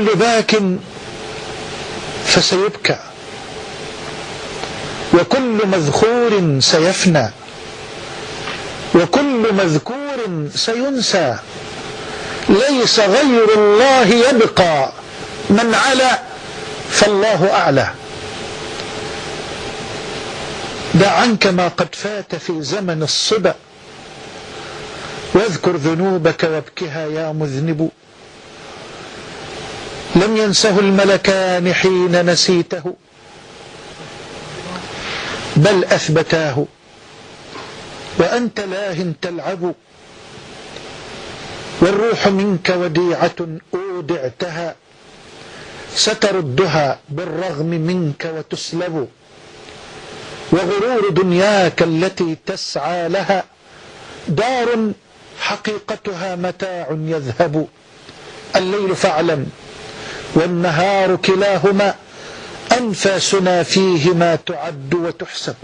كل باك فسيبكى، وكل مذكور سيفنى، وكل مذكور سينسى، ليس غير الله يبقى، من علا فالله أعلى. دع عنك ما قد فات في زمن الصبا، واذكر ذنوبك وابكها يا مذنب. لم ينسه الملكان حين نسيته، بل أثبتاه، وأنت لاه تلعب. والروح منك وديعة أودعتها، ستردها بالرغم منك وتسلب. وغرور دنياك التي تسعى لها، دار حقيقتها متاع يذهب. الليل فاعلم والنهار كلاهما، أنفاسنا فيهما تعد وتحسب.